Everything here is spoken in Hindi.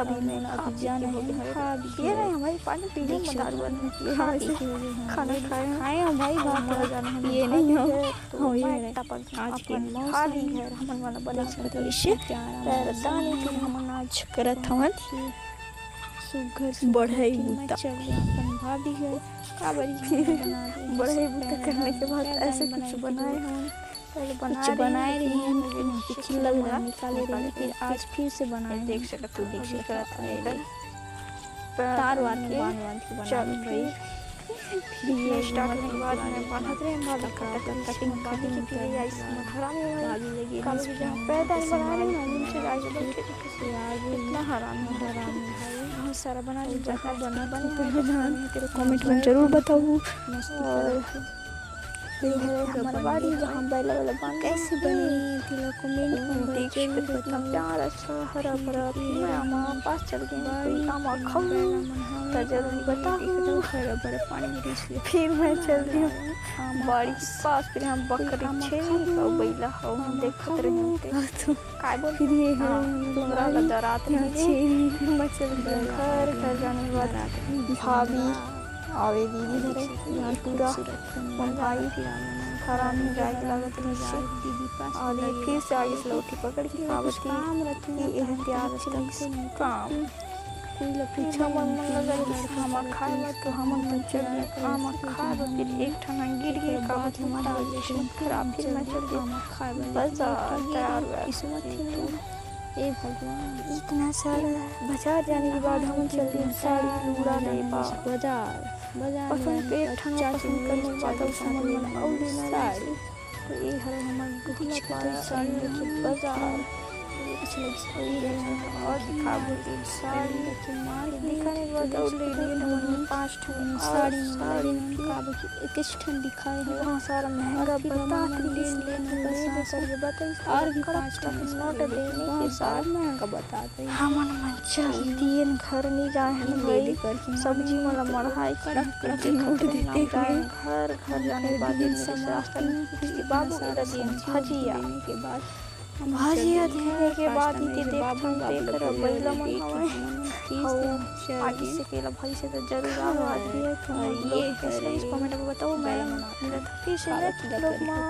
अभी मैं अभी जाना है खा भी ये नहीं हमारी पानी पीने में दारू खाना खाए हम भाई भाग जाना है ये नहीं हो तो मैं टपक आज के खा ली है हमन वाला बना कर इसे दानी फिर हमन आज करत हवन सुघर बढ़ई बूता चल अपन भाभी है का बड़ी बढ़ई बूता करने के बाद ऐसे कुछ बनाए हम पहले कुछ बनाए रही हैं खिला निकाले रही फिर आज फिर से बनाए देख सकते तू देख सकता है तार वार के बांध के बना रही फिर ये स्टार्ट होने के बाद मैं बांधत रहे भाभी कटिंग भाभी की फिर आई हराम भाभी लगी काफी जहां पैदा बना रही ना नीचे आज बैठे यार इतना हराम भाई बहुत सारा बना जगह बना तेरे कमेंट में जरूर बताओ और हमारे बाड़ी जहाँ बैला वाला बांध कैसे बनी थी कमेंट में देख सकते प्यार अच्छा हरा भरा मैं हमारे पास चल गई कोई काम खाऊं तो जरूर बताओ हरा भरा पानी फिर मैं चल रही हूँ बाड़ी के पास फिर हम बकरी छेरी और बैला हो देखते रहे काय बोल फिर ये है तुमरा लगा रात में छेरी मैं चल गई घर जाने के बाद भाभी और ये दीदी है पूरा भाई खराब में जाए लागत है और ये फिर से आगे से लौटी पकड़ के आवत काम रखी ये एहतियात से काम कोई पीछा मन लगा हम खाए तो हम तो चल हम खा फिर एक ठना गिर गई का हमारा खराब फिर मैं चल गई खा बस तैयार हुआ किस्मत थी ए भगवान इतना सारा बाजार जाने के बाद हम चल दिए साड़ी लूड़ा नहीं पा बाजार पसंद पे एक ठना पसंद करने के बाद सामान में और लेना साड़ी तो ये हर हमारे गुड़िया पारा साड़ी के बाजार और दिखा बोलती साड़ी दिखाने के बाद और ले लिए हमने 5 ठन साड़ी किस ठन दिखाए है वहाँ सारा महंगा बता और भी 5 ठन नोट देने के साथ महंगा बताते हैं हमन मन चलती है घर नहीं जाए हैं भाई सब्जी वाला मढ़ाई कड़क नोट देते हुए घर जाने के बाद बाबू का दिन भजिया के बाद भाजिया देने के बाद ही देख कर बैला मन हवे आगे से केला भाई से तो जरूर आती है तो ये कमेंट में बताओ मैं मेरा फिर से लोग मां